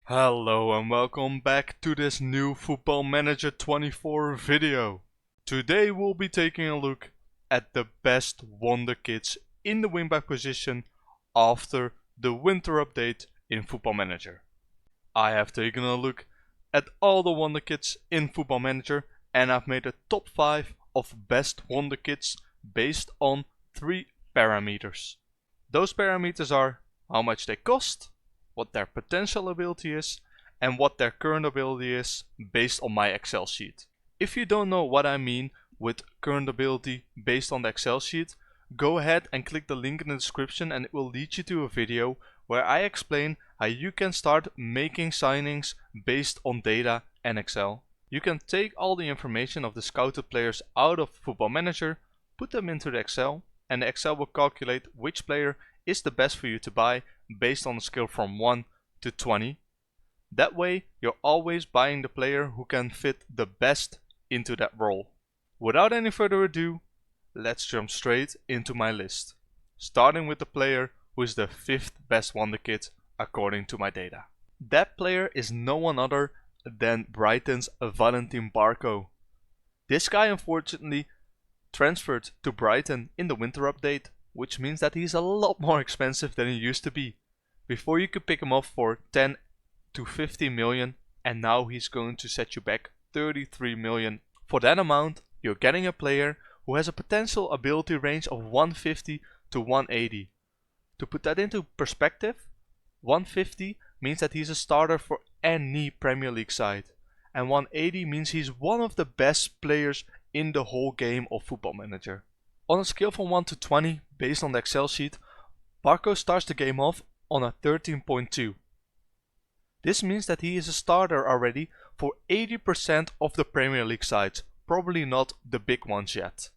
Hello and welcome back to this new Football Manager 24 video. Today we'll be taking a look at the best Wonderkids in the wingback position after the winter update in Football Manager. I have taken a look at all the Wonderkids in Football Manager and I've made a top 5 of best Wonderkids based on 3 parameters. Those parameters are how much they cost, what their potential ability is, and what their current ability is based on my Excel sheet. If you don't know what I mean with current ability based on the Excel sheet, go ahead and click the link in the description and it will lead you to a video where I explain how you can start making signings based on data and Excel. You can take all the information of the scouted players out of Football Manager, put them into the Excel, and the Excel will calculate which player is the best for you to buy based on a scale from 1 to 20. That way you're always buying the player who can fit the best into that role. Without any further ado, let's jump straight into my list. Starting with the player who is the 5th best Wonderkid according to my data. That player is no one other than Brighton's Valentine Barco. This guy unfortunately transferred to Brighton in the winter update, which means that he's a lot more expensive than he used to be. Before you could pick him up for 10 to 50 million and now he's going to set you back 33 million. For that amount you're getting a player who has a potential ability range of 150 to 180. To put that into perspective, 150 means that he's a starter for any Premier League side, and 180 means he's one of the best players in the whole game of Football Manager. On a scale from 1 to 20 based on the Excel sheet, Barco starts the game off on a 13.2. This means that he is a starter already for 80% of the Premier League sides, probably not the big ones yet.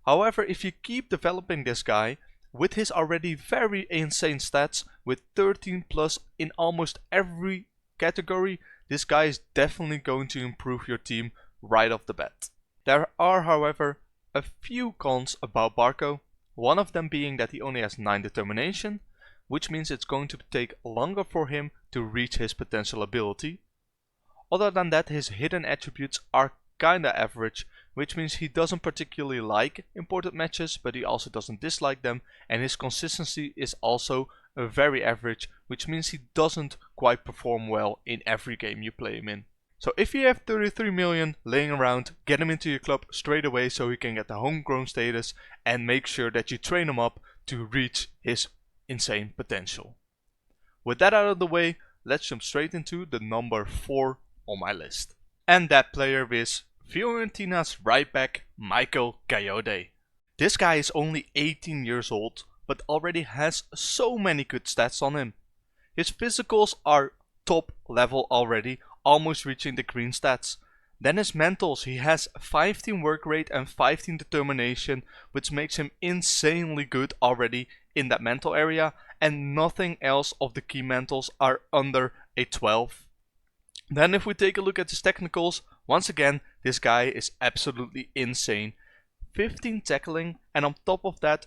However, if you keep developing this guy with his already very insane stats with 13 plus in almost every category, this guy is definitely going to improve your team right off the bat. There are, however, a few cons about Barco, one of them being that he only has 9 determination, which means it's going to take longer for him to reach his potential ability. Other than that, his hidden attributes are kinda average, which means he doesn't particularly like important matches, but he also doesn't dislike them, and his consistency is also very average, which means he doesn't quite perform well in every game you play him in. So if you have 33 million laying around, get him into your club straight away so he can get the homegrown status and make sure that you train him up to reach his insane potential. With that out of the way, let's jump straight into the number 4 on my list. And that player is Fiorentina's right back Kayode. This guy is only 18 years old but already has so many good stats on him. His physicals are top level already, almost reaching the green stats. Then his mentals, he has 15 work rate and 15 determination, which makes him insanely good already in that mental area, and nothing else of the key mentals are under a 12. Then if we take a look at his technicals, once again this guy is absolutely insane. 15 tackling, and on top of that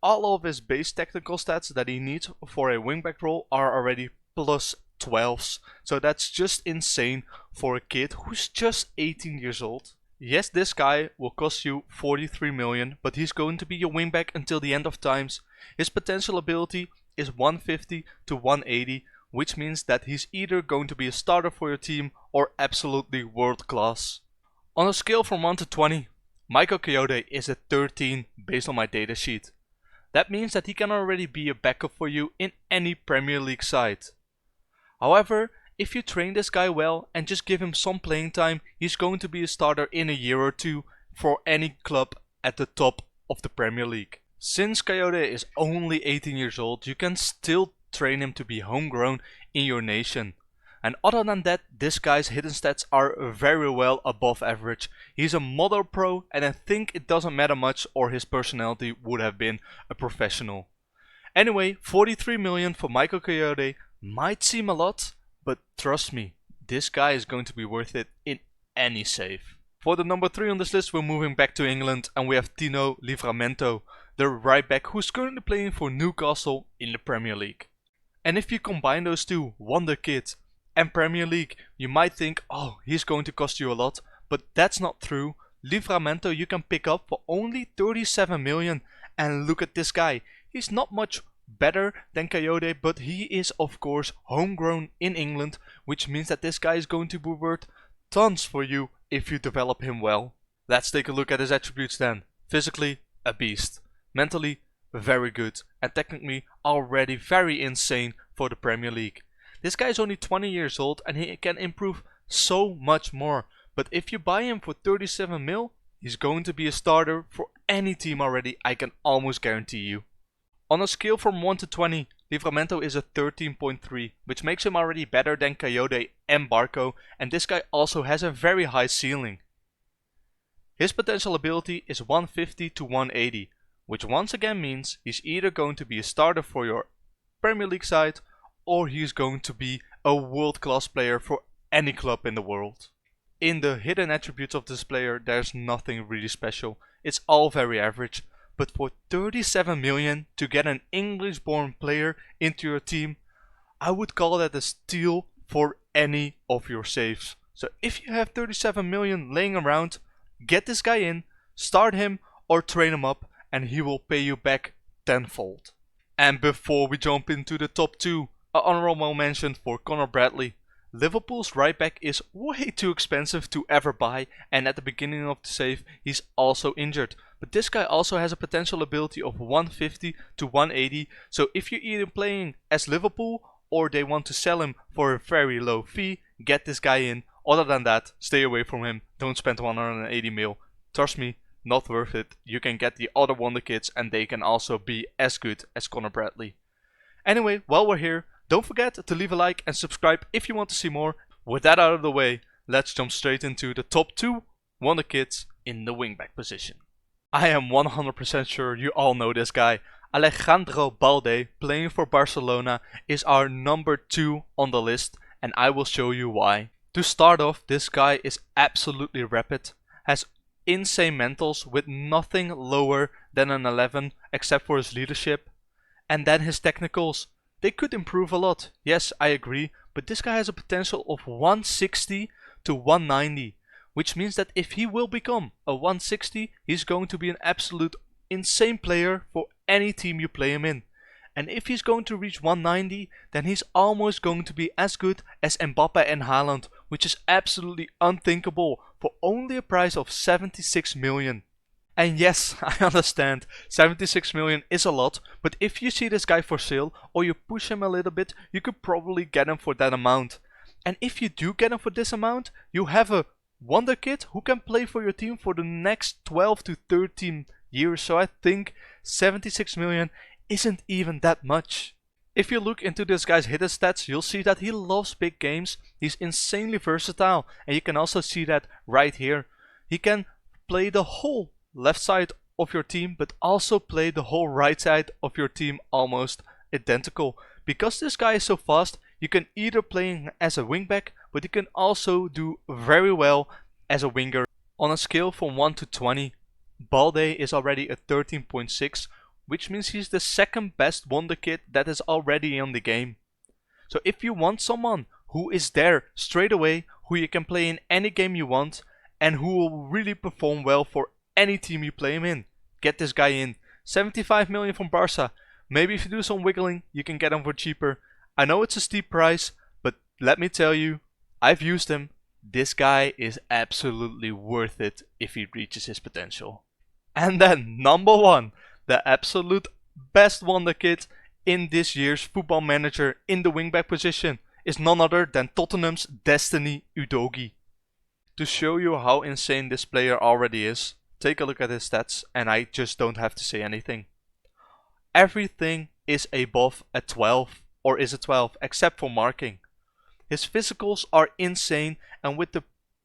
all of his base technical stats that he needs for a wingback role are already plus 12s, so that's just insane for a kid who's just 18 years old. Yes, this guy will cost you 43 million, but he's going to be your wingback until the end of times. His potential ability is 150 to 180, which means that he's either going to be a starter for your team or absolutely world class. On a scale from 1 to 20, Kayode is a 13 based on my data sheet. That means that he can already be a backup for you in any Premier League side. However, if you train this guy well and just give him some playing time, he's going to be a starter in a year or two for any club at the top of the Premier League. Since Kayode is only 18 years old, you can still train him to be homegrown in your nation. And other than that, this guy's hidden stats are very well above average. He's a model pro, and I think it doesn't matter much or his personality would have been a professional. Anyway, 43 million for Kayode might seem a lot, but trust me, this guy is going to be worth it in any save. For the number 3 on this list, we're moving back to England and we have Tino Livramento, the right back who's currently playing for Newcastle in the Premier League. And if you combine those two, Wonderkid and Premier League. You might think, oh, he's going to cost you a lot, but that's not true. Livramento you can pick up for only 37 million, and look at this guy. He's not much better than Kayode, but he is of course homegrown in England, which means that this guy is going to be worth tons for you if you develop him well. Let's take a look at his attributes then. Physically, a beast. Mentally, very good. And technically, already very insane for the Premier League. This guy is only 20 years old and he can improve so much more. But if you buy him for 37 mil, he's going to be a starter for any team already, I can almost guarantee you. On a scale from 1 to 20, Livramento is a 13.3, which makes him already better than Kayode and Barco, and this guy also has a very high ceiling. His potential ability is 150 to 180, which once again means he's either going to be a starter for your Premier League side, or he's going to be a world-class player for any club in the world. In the hidden attributes of this player, there's nothing really special. It's all very average. But for 37 million to get an English-born player into your team, I would call that a steal for any of your saves. So if you have 37 million laying around, get this guy in, start him or train him up, and he will pay you back tenfold. And before we jump into the top 2, an honorable mention for Connor Bradley. Liverpool's right back is way too expensive to ever buy, and at the beginning of the save he's also injured. But this guy also has a potential ability of 150 to 180, so if you're either playing as Liverpool or they want to sell him for a very low fee, get this guy in. Other than that, stay away from him, don't spend 180 mil. Trust me, not worth it. You can get the other Wonderkids and they can also be as good as Connor Bradley. Anyway, while we're here, don't forget to leave a like and subscribe if you want to see more. With that out of the way, let's jump straight into the top 2 Wonderkids in the wingback position. I am 100% sure you all know this guy. Alejandro Balde, playing for Barcelona, is our number 2 on the list, and I will show you why. To start off, this guy is absolutely rapid, has insane mentals with nothing lower than an 11 except for his leadership, and then his technicals. They could improve a lot, yes, I agree, but this guy has a potential of 160 to 190, which means that if he will become a 160, he's going to be an absolute insane player for any team you play him in. And if he's going to reach 190, then he's almost going to be as good as Mbappe and Haaland, which is absolutely unthinkable for only a price of 76 million. And yes, I understand, 76 million is a lot, but if you see this guy for sale or you push him a little bit, you could probably get him for that amount. And if you do get him for this amount, you have a Wonderkid who can play for your team for the next 12 to 13 years. So I think 76 million isn't even that much. If you look into this guy's hidden stats, you'll see that he loves big games. He's insanely versatile, and you can also see that right here. He can play the whole left side of your team, but also play the whole right side of your team almost identical. Because this guy is so fast, you can either play him as a wingback, but you can also do very well as a winger. On a scale from 1 to 20, Balde is already a 13.6, which means he's the second best Wonderkid that is already in the game. So if you want someone who is there straight away, who you can play in any game you want, and who will really perform well for any team you play him in, get this guy in. 75 million from Barca. Maybe if you do some wiggling, you can get him for cheaper. I know it's a steep price, but let me tell you, I've used him. This guy is absolutely worth it if he reaches his potential. And then number 1, the absolute best Wonderkid in this year's Football Manager in the wingback position is none other than Tottenham's Destiny Udogie. To show you how insane this player already is, take a look at his stats and I just don't have to say anything. Everything is above a 12 or is a 12 except for marking. His physicals are insane, and with the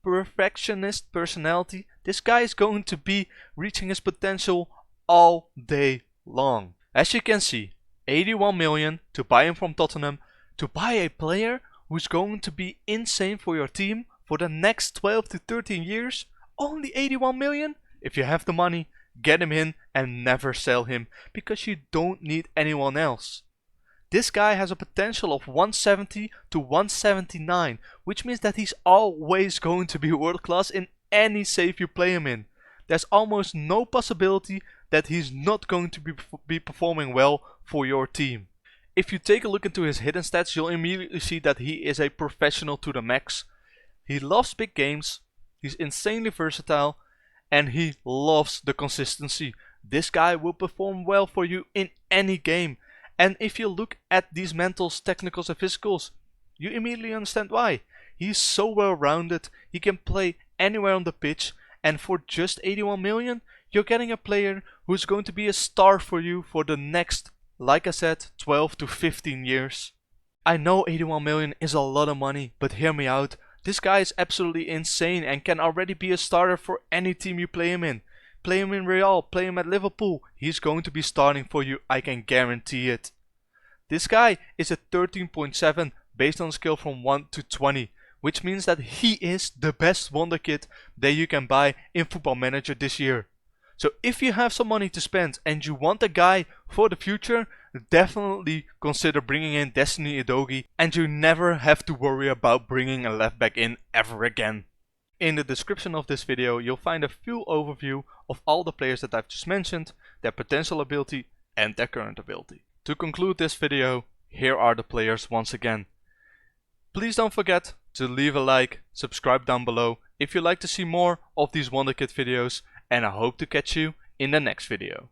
perfectionist personality, this guy is going to be reaching his potential all day long. As you can see, 81 million to buy him from Tottenham, to buy a player who's going to be insane for your team for the next 12 to 13 years, only 81 million? If you have the money, get him in and never sell him, because you don't need anyone else. This guy has a potential of 170 to 179, which means that he's always going to be world class in any save you play him in. There's almost no possibility that he's not going to be performing well for your team. If you take a look into his hidden stats, you'll immediately see that he is a professional to the max. He loves big games, he's insanely versatile, and he loves the consistency. This guy will perform well for you in any game. And if you look at these mentals, technicals and physicals, you immediately understand why. He's so well rounded, he can play anywhere on the pitch, and for just 81 million, you're getting a player who's going to be a star for you for the next, like I said, 12 to 15 years. I know 81 million is a lot of money, but hear me out. This guy is absolutely insane and can already be a starter for any team you play him in. Play him in Real, play him at Liverpool. He's going to be starting for you, I can guarantee it. This guy is a 13.7 based on a scale from 1 to 20, which means that he is the best Wonderkid that you can buy in Football Manager this year. So if you have some money to spend and you want a guy for the future, definitely consider bringing in Destiny Udogie, and you never have to worry about bringing a left back in ever again. In the description of this video you'll find a full overview of all the players that I've just mentioned, their potential ability and their current ability. To conclude this video, here are the players once again. Please don't forget to leave a like, subscribe down below if you'd like to see more of these Wonderkid videos, and I hope to catch you in the next video.